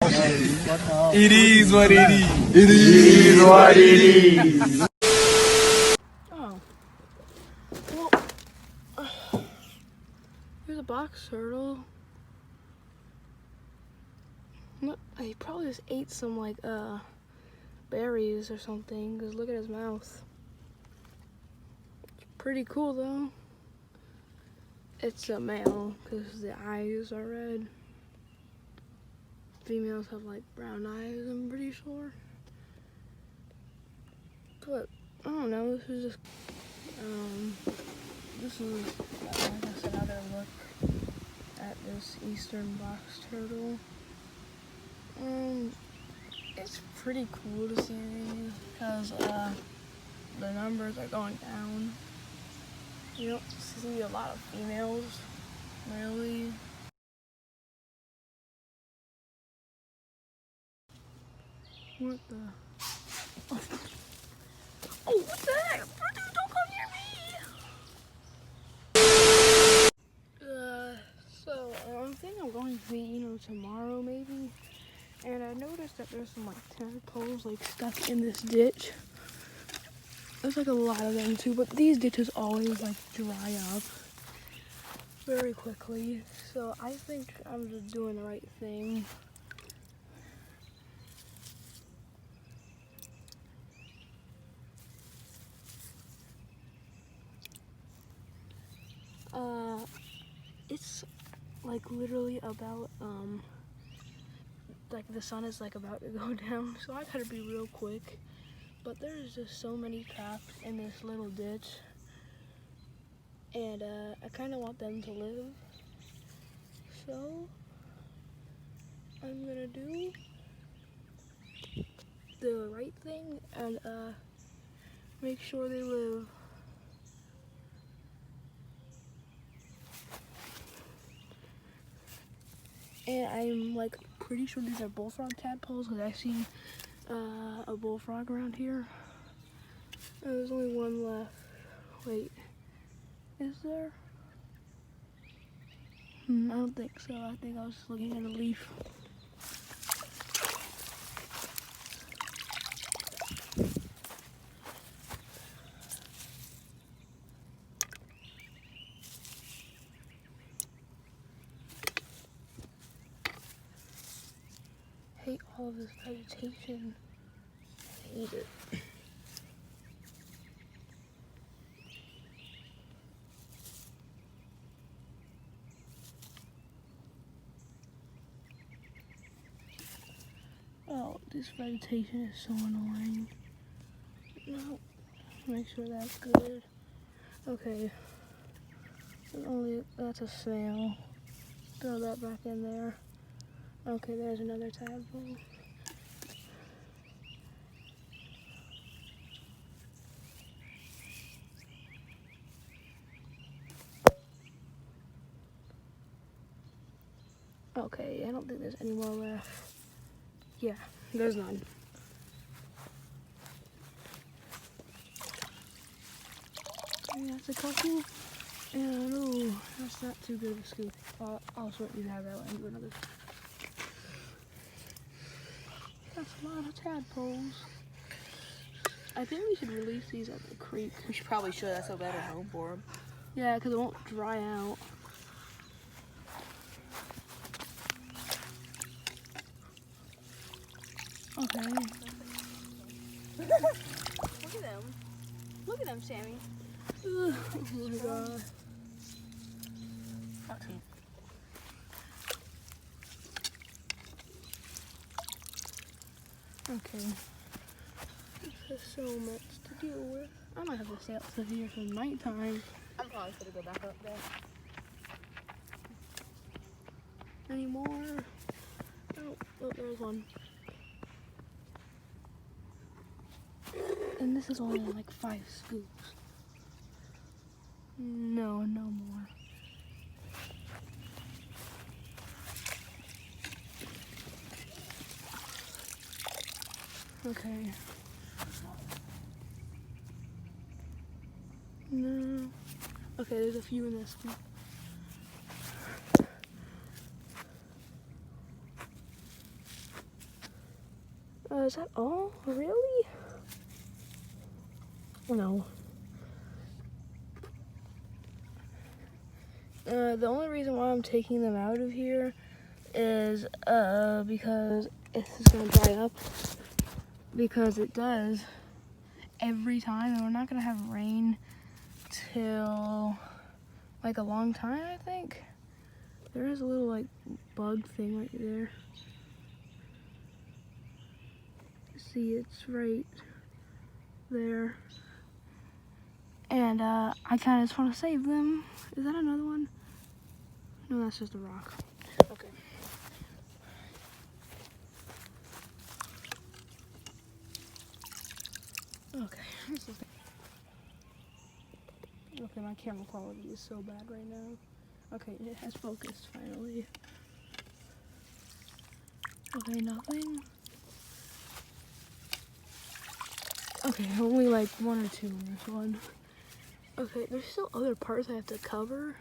It is what it is. It is what it is. Oh. Well, here's a box turtle. He probably just ate some like berries or something, because look at his mouth. It's pretty cool though. It's a male because the eyes are red. Females have like brown eyes, I'm pretty sure. But I don't know, this is just this is like I said, another look at this eastern box turtle. It's pretty cool to see these because the numbers are going down. You don't see a lot of females, really. What the? Oh, what the heck? Don't come near me! So I think I'm going to be, tomorrow maybe. And I noticed that there's some like tadpoles like stuck in this ditch. There's like a lot of them too, but these ditches always like dry up very quickly. So I think I'm just doing the right thing. It's like literally about like the sun is like about to go down, so I gotta be real quick. But there's just so many traps in this little ditch, and I kind of want them to live. So I'm gonna do the right thing and make sure they live. And I'm like pretty sure these are bullfrog tadpoles because I see a bullfrog around here. There's only one left. Wait, is there? I don't think so. I think I was just looking at a leaf. I hate all of this vegetation. I hate it. Oh, this vegetation is so annoying. No, make sure that's good. Okay, that's a snail. Throw that back in there. Okay, there's another tadpole. Okay, I don't think there's any more left. Yeah, there's none. Yeah, that's a couple. And oh, that's not too good of a scoop. I'll sort these out and do another. That's a lot of tadpoles. I think we should release these at the creek. We should probably show that's a better home for them. Yeah, because it won't dry out. Okay. Look at them. Look at them, Sammy. Oh my god. Okay. This is so much to deal with. I might have to stay up to here for nighttime. I'm probably gonna go back up there. Any more? Oh, there's one. And this is only like 5 scoops. No more. Okay. No. Okay, there's a few in this one. Is that all? Really? No. The only reason why I'm taking them out of here is because it's just gonna dry up. Because it does every time, and we're not gonna have rain till like a long time, I think. There is a little like bug thing right there. See, it's right there. And I kind of just want to save them. Is that another one? No, that's just a rock. Okay. Okay. Okay, my camera quality is so bad right now. Okay, it has focused finally. Okay, nothing. Okay, only like one or two in this one. Okay, there's still other parts I have to cover.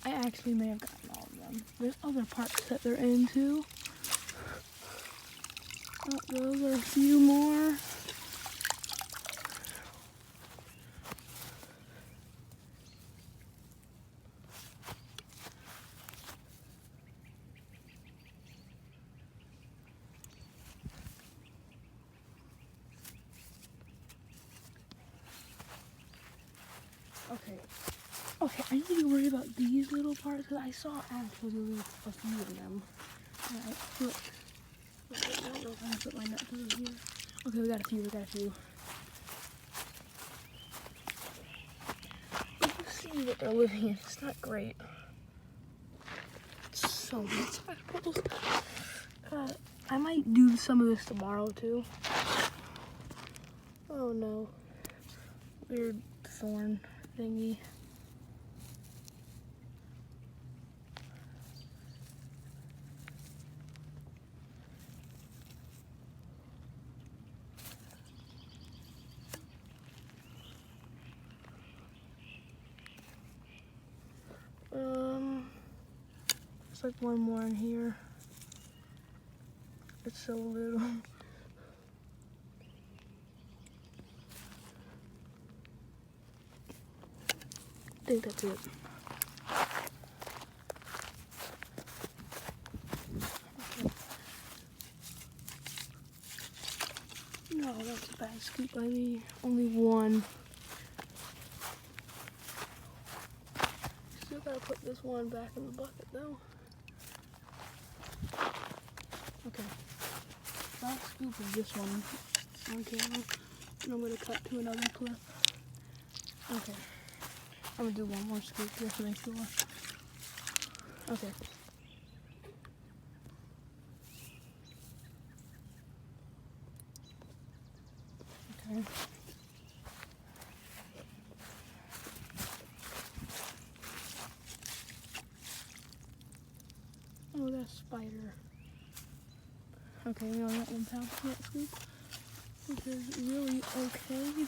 I actually may have gotten all of them. There's other parts that they're into. Oh, those are a few more. Okay. Okay, I need to worry about these little parts because I saw actually a few of them. Alright, look. Okay, I don't know if I put my nut through here. Okay, we got a few. You can see that they're living in. It's not great. It's so many tadpoles. I might do some of this tomorrow too. Oh no. Weird thorn thingy. There's like one more in here. It's so little. I think that's it. No, that's a bad scoop by me. Only one. Still gotta put this one back in the bucket though. Okay. Last scoop is this one on camera. And I'm gonna cut to another clip. Okay. I'm gonna do one more scoop just to make sure. Okay. Okay. Oh, that's a spider. Okay, we only got 1 pound for that scoop, which is really okay.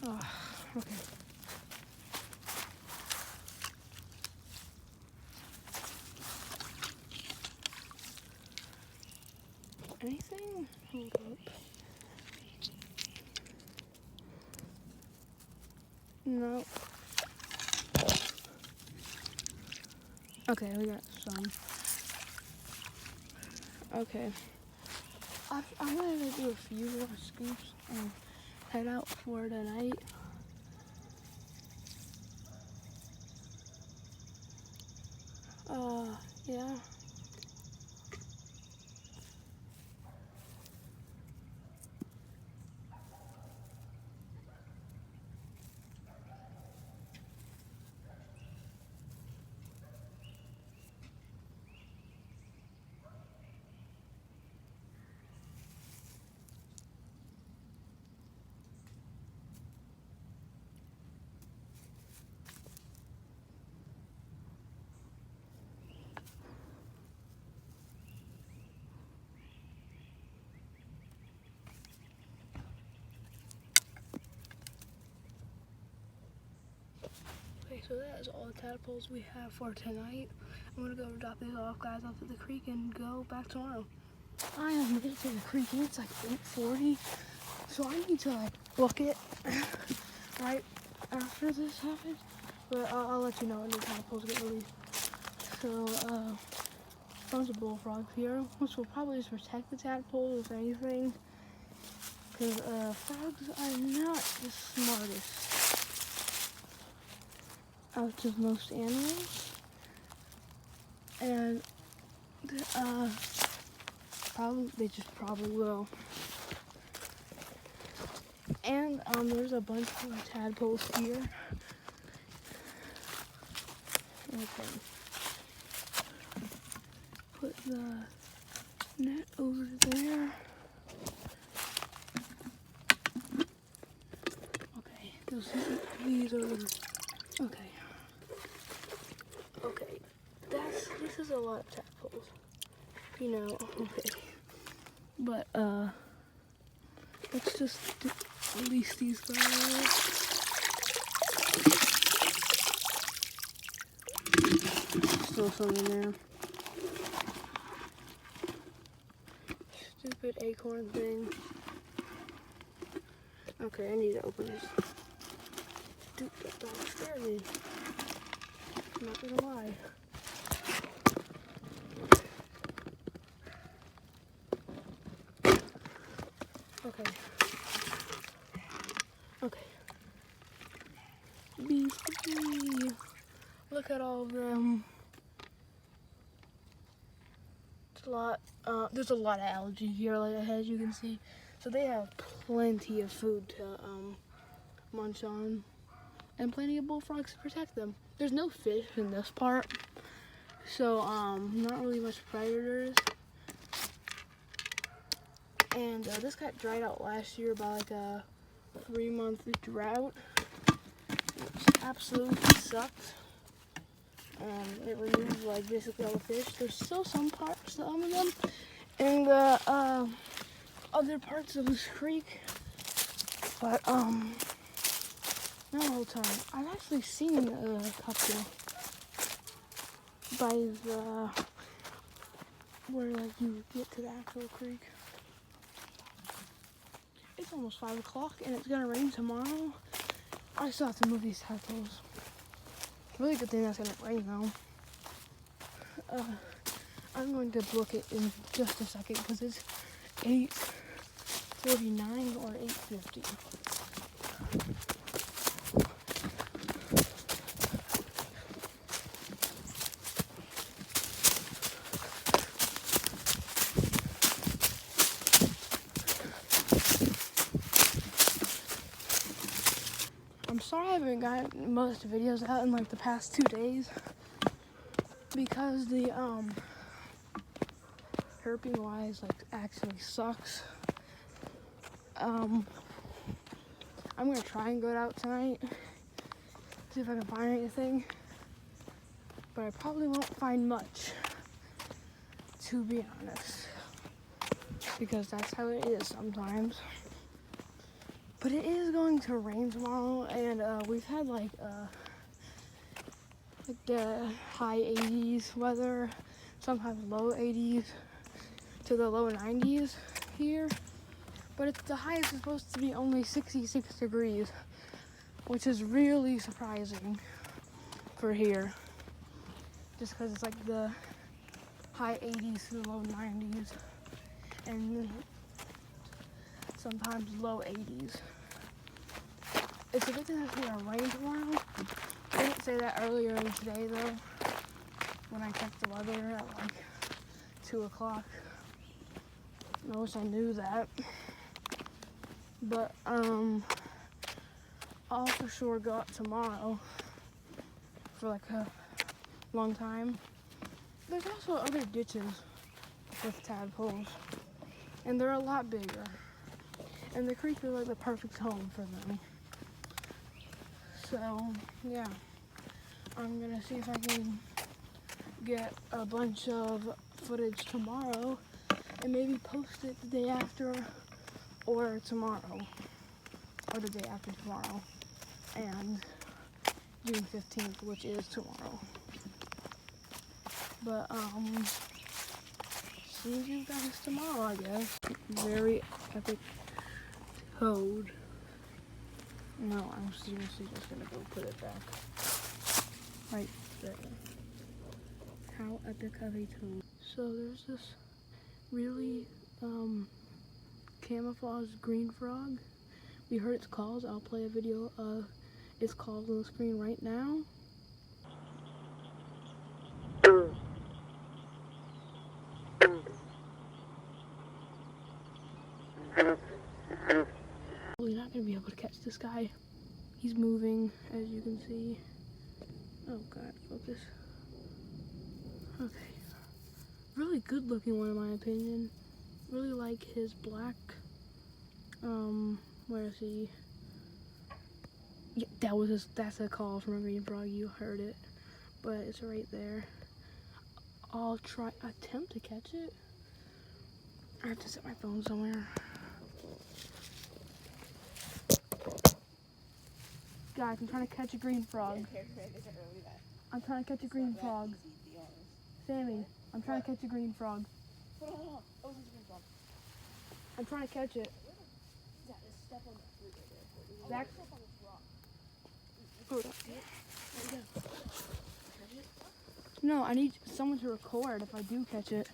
Oh, okay. Anything? Hold up. No. Okay, we got some. Okay. I'm gonna do a few more scoops and head out for tonight. Yeah. Okay, so that is all the tadpoles we have for tonight. I'm gonna go drop these off, guys, off at the creek and go back tomorrow. I have made it to the creek and it's like 8:40, so I need to like book it right after this happens. But I'll let you know when the tadpoles get released. So, bunch of bullfrogs here, which will probably just protect the tadpoles if anything. Because frogs are not the smartest out of most animals. And they just probably will. And there's a bunch of tadpoles here. Okay. Put the net over there. Okay, these over. Okay. Okay. This is a lot of tadpoles. You know, okay. But let's just release these guys. Still some in there. Stupid acorn thing. Okay, I need to open this. Dude, that dog scared me. I'm not gonna lie. Okay. Okay. Bees. Look at all of them. There's a lot of algae here, like as you can see. So they have plenty of food to munch on, and plenty of bullfrogs to protect them. There's no fish in this part, so not really much predators. And this got dried out last year by like a 3-month drought, which absolutely sucked. It removed like basically all the fish. There's still some parts of them in the other parts of this creek, but not all the time. I've actually seen a couple by the where like you get to the actual creek. It's almost 5 o'clock and it's gonna rain tomorrow. I still have to move these tadpoles. Really good thing that's gonna rain though. I'm going to book it in just a second because it's 8:49 or 8:50. I'm sorry I haven't gotten most videos out in like the past 2 days because the herping wise like actually sucks. I'm gonna try and go out tonight, see if I can find anything, but I probably won't find much, to be honest, because that's how it is sometimes. But it is going to rain tomorrow, and we've had like the high 80s weather, sometimes low 80s to the low 90s here. But the high is supposed to be only 66 degrees, which is really surprising for here. Just because it's like the high 80s to the low 90s, and sometimes low 80s. It's a good thing that's gonna rain tomorrow. I didn't say that earlier in today though, when I checked the weather at like 2 o'clock. I wish I knew that. But I'll for sure go out tomorrow for like a long time. There's also other ditches with tadpoles, and they're a lot bigger. And the creek is like the perfect home for them. So yeah, I'm gonna see if I can get a bunch of footage tomorrow and maybe post it the day after or tomorrow or the day after tomorrow. And June 15th, which is tomorrow. But see you guys tomorrow, I guess. Very epic toad. No, I'm seriously just gonna go put it back right there. How epic of a toad. So there's this really camouflaged green frog. We heard its calls. I'll play a video of its calls on the screen right now. We're not gonna be able to catch this guy. He's moving, as you can see. Oh God, focus. Okay. Really good looking one in my opinion. Really like his black, where is he? Yeah, that's a call from a green frog, you heard it. But it's right there. I'll attempt to catch it. I have to set my phone somewhere. Guys, I'm trying to catch a green frog. I'm trying to catch a green frog. Sammy, I'm trying to catch a green frog. I'm trying to catch it. Zach? No, I need someone to record if I do catch it.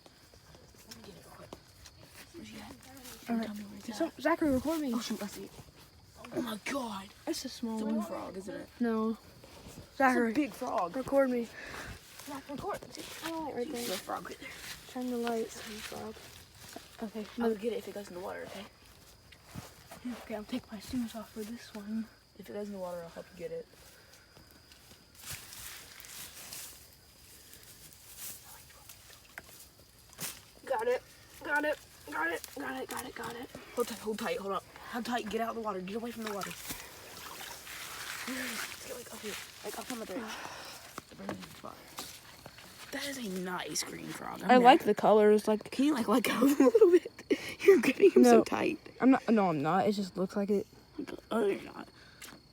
Alright. Zachary, record me. Oh shoot, I see it. Oh my God. It's a small It's a one. bullfrog, isn't it? No. It's Zachary, a big frog. record me. Zach, record. Oh, right there. There's a frog right there. Turn the light. It's a big frog. Okay. I'll get it if it goes in the water, okay? Okay, I'll take my shoes off for this one. If it goes in the water, I'll help you get it. Got it. Got it. Got it. Got it. Got it. Got it. Hold tight, hold tight, hold up. Hold tight, get out of the water. Get away from the water. Let's get like up here. Like up on the bridge. The bridge is far. That is a nice green frog. I like the colors. Like, Can you like let go of him a little bit? You're getting him so No. tight. I'm not. No, I'm not. It just looks like it. Oh, you're not.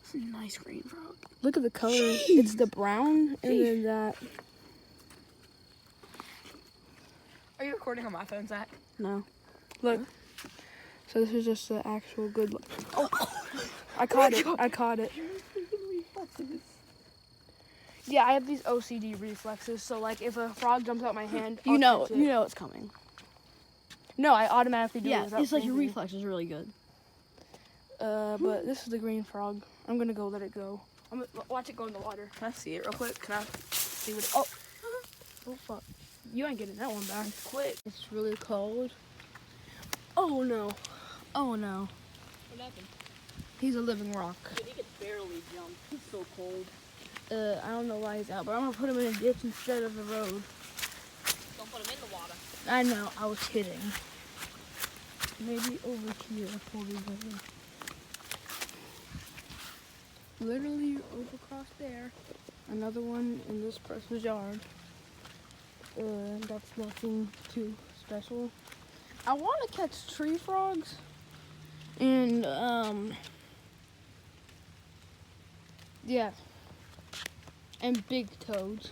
It's a nice green frog. Look at the colors. Jeez. It's the brown and then that. Are you recording on my phone, Zach? No. Look. So this is just the actual good look. Oh, I caught it. I caught it. Yeah, I have these OCD reflexes. So like, if a frog jumps out my hand, I'll catch it. you know it's coming. No, I automatically do it. Yeah, without it's like your thinking. reflex is really good. But this is the green frog. I'm gonna go let it go. I'm gonna watch it go in the water. Can I see it real quick? Can I see what it... Oh. Oh fuck. You ain't getting that one back. Quick. It's really cold. Oh no. Oh no. What happened? He's a living rock. Dude, he could barely jump. He's so cold. I don't know why he's out, but I'm gonna put him in a ditch instead of the road. Don't put him in the water. I know, I was kidding. Maybe over here will be better. Literally over across there. Another one in this person's yard. That's nothing too special. I want to catch tree frogs and yeah, and big toads.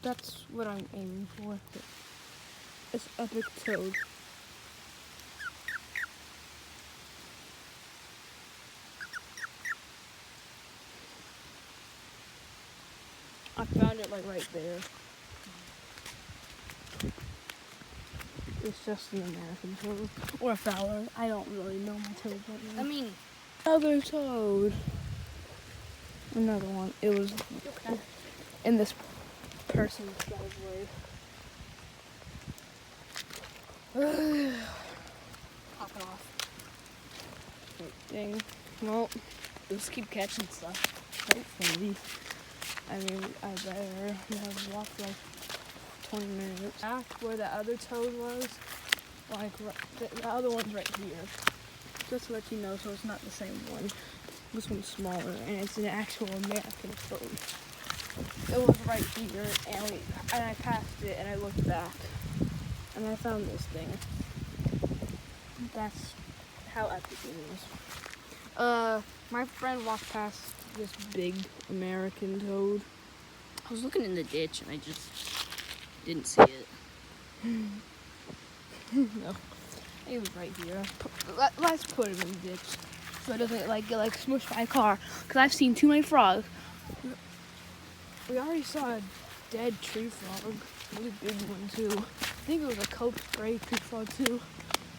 That's what I'm aiming for. It's epic toad. I found it like right there. It's just an American toad. Or a fowler. I don't really know my toads right now. I mean... Another toad. Another one. It was in this person's driveway. Popping off. Dang. Well, Just keep catching stuff. hopefully. I mean, I better have walked like 20 minutes. Back where the other toad was, like the other one's right here. Just to let you know, so it's not the same one. This one's smaller, and it's an actual American toad. It was right here, and I passed it, and I looked back, and I found this thing. That's how epic it is. My friend walked past this big American toad. I was looking in the ditch and I just didn't see it. No, it was right here. Let's put him in the ditch so it doesn't get smushed by a car. Cause I've seen too many frogs. We already saw a dead tree frog, a really big one too. I think it was a coat gray tree frog too.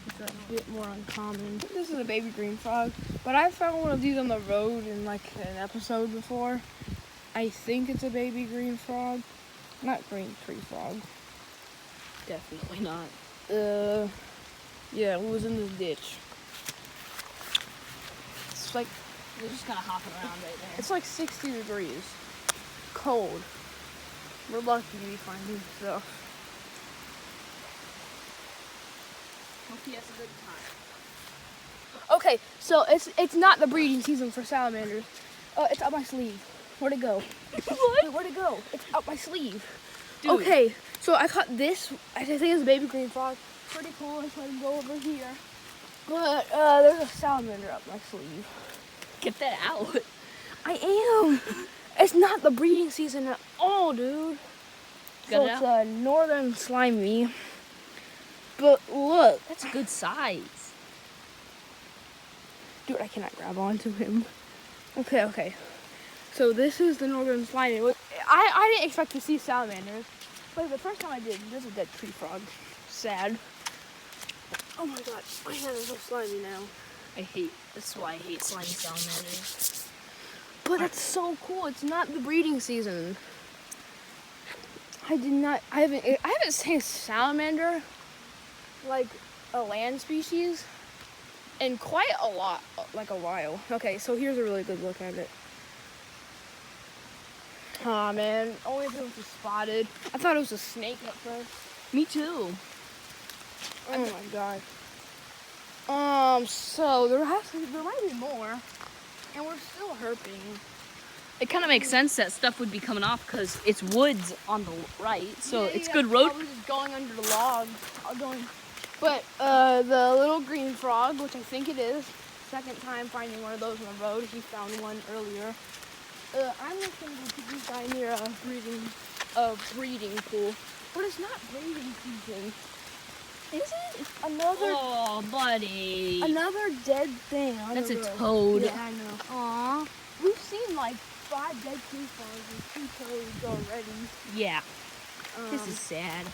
It's a bit more uncommon. This is a baby green frog, but I found one of these on the road in like an episode before. I think it's a baby green frog, not green tree frog. Definitely not. Yeah, it was in the ditch. It's like, They're just kind of hopping around right there. it's like 60 degrees. Cold. We're lucky to be finding stuff. Hope he has a good time. Okay, so it's not the breeding season for salamanders. It's up my sleeve. Where'd it go? What? Wait, where'd it go? It's up my sleeve. Dude. Okay, so I caught this. I think it's a baby green frog. Pretty cool. Let's let him go over here. But there's a salamander up my sleeve. Get that out. I am. It's not the breeding season at all, dude. Got So it it's out? a northern slimy. But look, That's a good size. dude, I cannot grab onto him. Okay. So this is the northern slimy. I didn't expect to see salamanders, but the first time I did, there's a dead tree frog. Sad. Oh my god, my hand is so slimy now. That's why I hate slimy salamanders. But it's so cool. It's not the breeding season. I haven't seen salamander, like a land species, in quite a while. Okay, so here's a really good look at it. Aw, man, only if it was spotted. I thought it was a snake at first. Me too. Oh my god. So there might be more, and we're still herping. It kind of makes sense that stuff would be coming off because it's woods on the right, so Yeah, it's yeah, good road. Probably just going under the log. But the little green frog, which I think it is, second time finding one of those on the road. He found one earlier. I'm looking to find near a breeding pool, but it's not breeding season. Is it? It's Oh, buddy. another dead thing on That's the a road. toad. Yeah, I know. Aw. We've seen like 5 dead tree frogs and 2 toads already. Yeah. This is sad.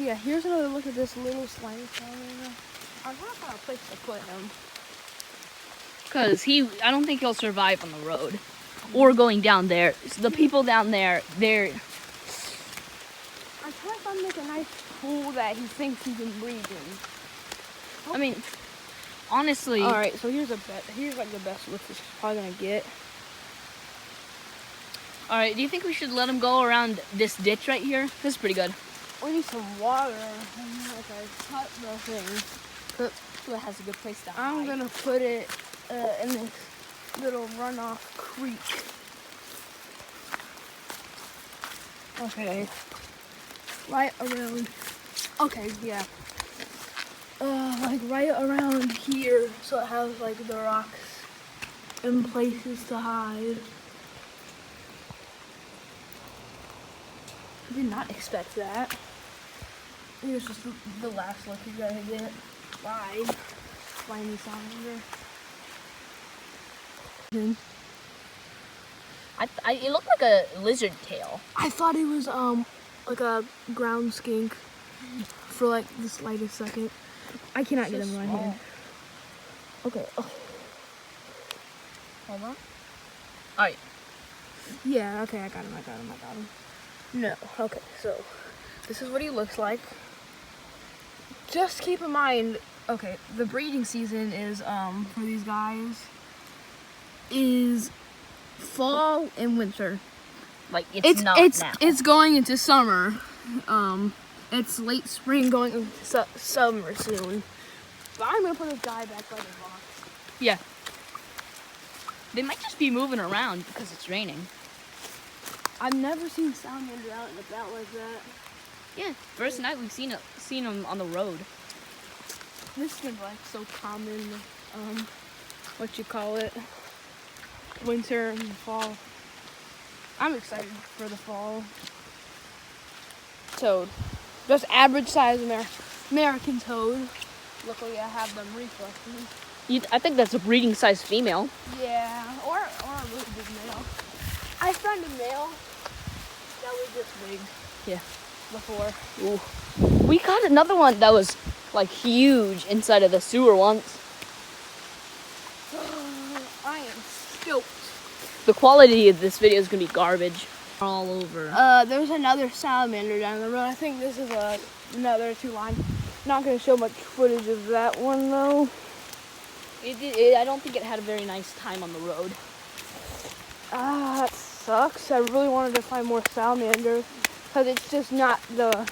Yeah, here's another look at this little slimy salamander. I want to find a place to put him. Because I don't think he'll survive on the road. Or going down there. The people down there, they're... I'm trying to make a nice pool that he thinks he can breathe in. I mean, honestly... Alright, so here's like the best look this is probably going to get. Alright, do you think we should let him go around this ditch right here? This is pretty good. We need some water. Okay, cut the thing. That has a good place to hide. I'm going to put it in this little runoff creek. Okay. Right around. Okay, yeah. Like right around here, so it has like the rocks and places to hide. I did not expect that. Here's just the last look you gotta get. Wide. Slimy salamander. It looked like a lizard tail. I thought it was like a ground skink for like the slightest second. I cannot get him in my hand. Okay. Oh. Hold on. Alright. Yeah, okay, I got him. No, okay, so this is what he looks like. Just keep in mind, okay, the breeding season is for these guys is fall and winter. Like it's not now. It's going into summer. It's late spring going into summer soon. But I'm gonna put this guy back by the box. Yeah. They might just be moving around because it's raining. I've never seen salamander out and about like that. Yeah. First night we've seen them on the road. This is like so common. What you call it? winter and fall. I'm excited for the fall. Toad. Just average size American toad. Luckily I have them reflexes. I think that's a breeding size female. Yeah, or a really big male. I found a male that was this big. Yeah. Before. Ooh. We got another one that was like huge inside of the sewer once. I am stoked. The quality of this video is gonna be garbage. All over. There's another salamander down the road. I think this is another 2-line. Not gonna show much footage of that one though. I don't think it had a very nice time on the road. That sucks. I really wanted to find more salamanders because it's just not the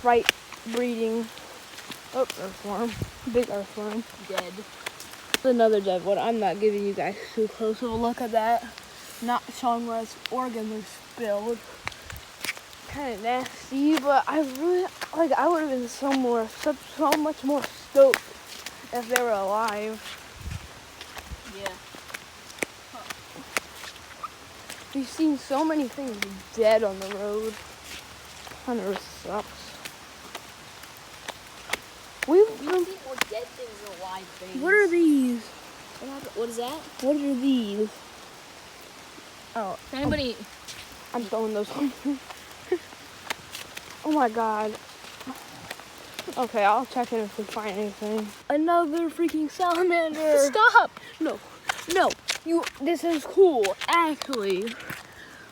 right breeding. Oh, earthworm. Big earthworm. Dead. Another dead one. I'm not giving you guys too close of a look at that. Not showing where its organs are spilled. Kind of nasty, but I really I would have been so much more stoked if they were alive. Yeah. We've seen so many things dead on the road. Kind of sucks. We've seen more dead things than alive things. What are these? What is that? What are these? Oh, If anybody, I'm throwing those on. Oh my god. Okay, I'll check in if we find anything. Another freaking salamander. stop. No. This is cool, actually.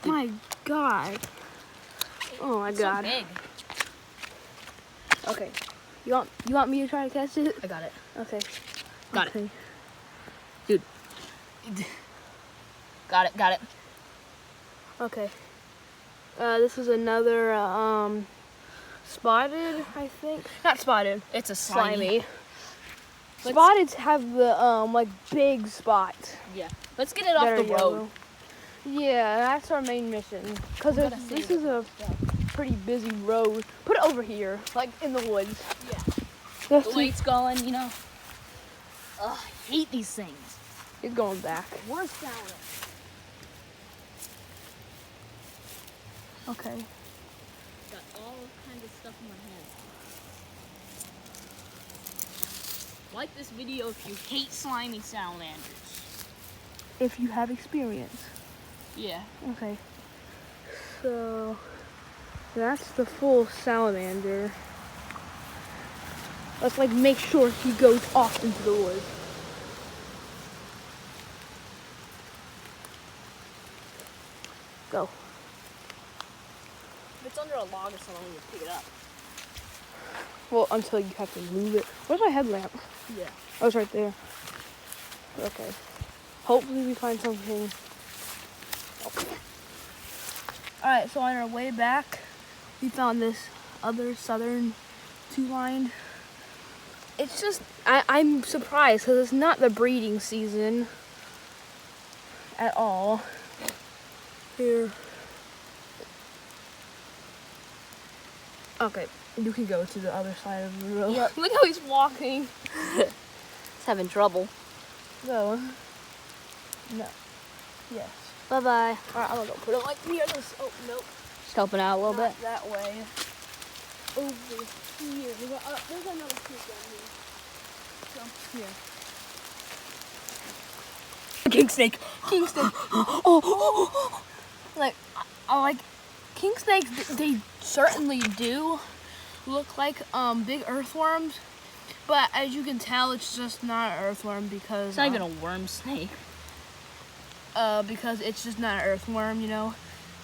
My god. Oh my god. So big. Okay. You want me to try to catch it? I got it. Okay. Got it. Dude. Got it. Okay. This is another spotted, I think. Not spotted. It's a Slimy. Spotted have the like big spots. Yeah. Let's get it that off are the road. yellow. Yeah, that's our main mission. Because this is a pretty busy road. Put it over here, like in the woods. Yeah. That's The way it's going, you know. Ugh, I hate these things. it's going back. Worst sound. Okay. Got all kinds of stuff in my hand. Like this video if you hate slimy salamanders. If you have experience. Yeah. Okay. So that's the full salamander. Let's make sure he goes off into the woods. Go. If it's under a log or something, you pick it up. Well, until you have to move it. Where's my headlamp? Yeah. Oh, it's right there. Okay. Hopefully we find something. Okay. Alright, so on our way back, we found this other southern 2-line. It's just, I'm surprised because it's not the breeding season at all. Here. Okay, you can go to the other side of the road. Yep. Look how he's walking. It's having trouble. Go. No. Yes. Bye-bye. Alright, I'm gonna go put it near this. Oh, nope. Just helping out a little bit. Not that way. Over here. There's another piece down here. So, here. King snake. King snake. Oh. Like king snakes, they certainly do look like big earthworms, but as you can tell, it's just not an earthworm because It's not even a worm snake. because it's just not an earthworm, you know.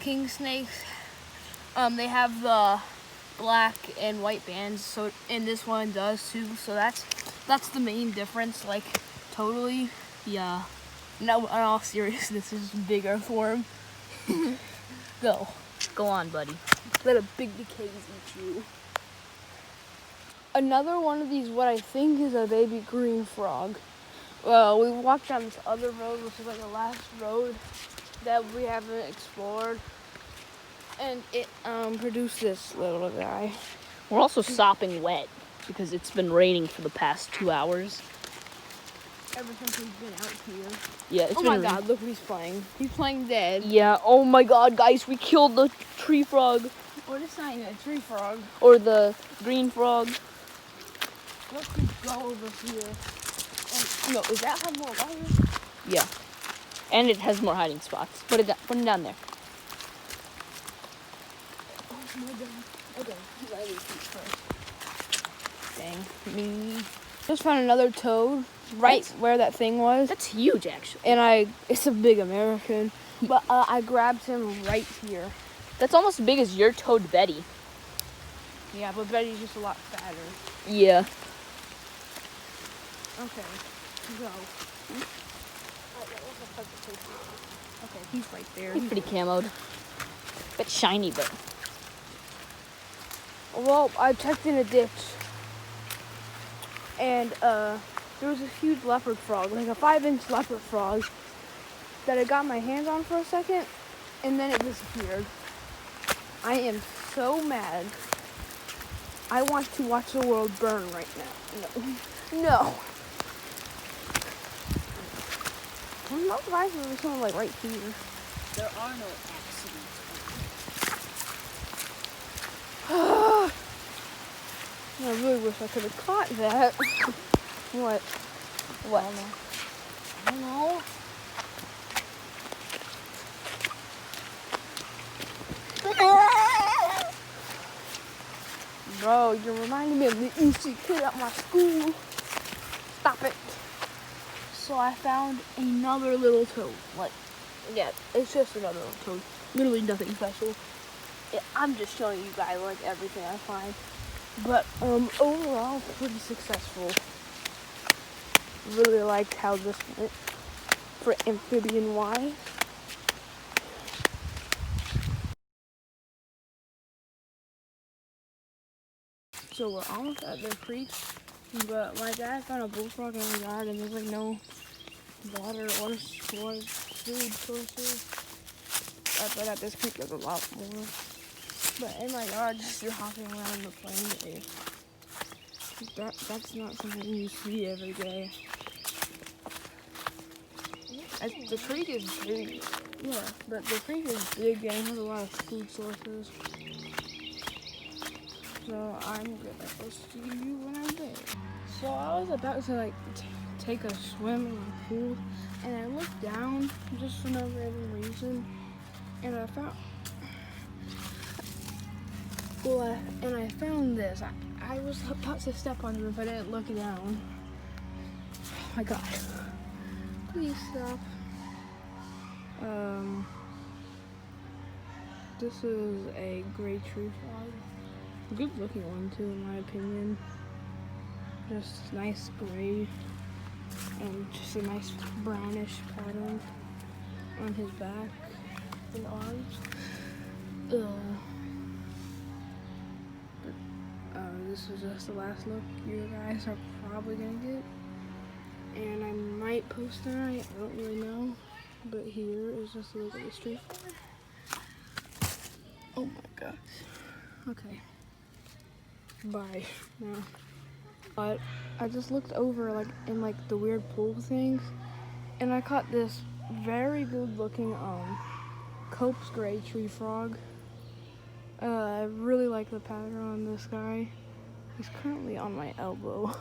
King snakes, they have the black and white bands, so and this one does too. So that's the main difference, like totally. Yeah. No, in all seriousness, this is a big earthworm. Go. Go on, buddy. Let a big decays eat you. Another one of these, what I think is a baby green frog. Well, we walked down this other road, which is like the last road that we haven't explored. And it produced this little guy. We're also sopping wet because it's been raining for the past 2 hours. ever since he's been out here. Yeah, it's Oh been my god, look what he's playing. He's playing dead. Yeah, oh my god, guys, we killed the tree frog. Or it's not even a tree frog. Or the green frog. Let's just go over here. And, no, is that have more water? Yeah. And it has more hiding spots. Put it down there. Oh my god. Okay, you gotta eat first. Dang me. Just found another toad right where that thing was. That's huge, actually. And it's a big American. But I grabbed him right here. That's almost as big as your toad Betty. Yeah, but Betty's just a lot fatter. Yeah. Okay, go. Okay, he's right there. He's pretty camoed. Bit shiny, but. Well, I checked in a ditch. And there was this huge leopard frog, like a 5-inch leopard frog, that I got my hands on for a second, and then it disappeared. I am so mad. I want to watch the world burn right now. No. No. I'm not surprised if there's someone like right here. There are no accidents. I really wish I could have caught that. What? What? I don't know. Bro, you're reminding me of the EC kid at my school. Stop it. So I found another little toad. Like, yeah, it's just another little toad. Literally nothing special. I'm just showing you guys like everything I find. But overall, pretty successful. Really liked how this went for amphibian wise. So we're almost at the creek, but my dad found a bullfrog in the yard, and there's like no water or food sources. But at this creek, there's a lot more. But in my yard, just you're hopping around the plain. That's not something you see every day. The creek is big. Yeah, but the creek is big and has a lot of food sources. So I'm gonna see you when I'm there. So I was about to like take a swim in the pool, and I looked down just for no random reason, and I found. And I found this. I was about to step on it if I didn't look down. Oh my god. Please stop. This is a gray tree frog. Good looking one too, in my opinion. Just nice gray. And just a nice brownish pattern on his back and arms. This is just the last look you guys are probably gonna get. And I might post tonight, I don't really know. But here is just a look at the street frog. Oh my gosh. Okay. Bye now. But I just looked over like in like the weird pool things, and I caught this very good looking Cope's gray tree frog. I really like the pattern on this guy. He's currently on my elbow.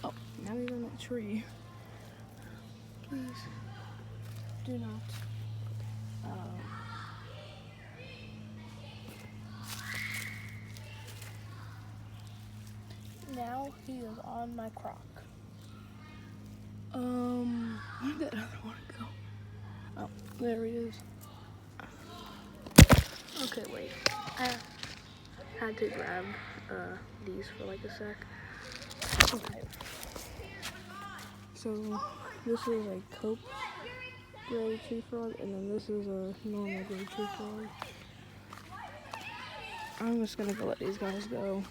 Oh, now he's on that tree. Please do not. Now he is on my crock. Where did that other one go? Oh, there he is. Okay, wait. I had to grab these for like a sec. Okay. So this is a Cope gray tree frog, and then this is a normal gray tree frog. I'm just gonna go let these guys go.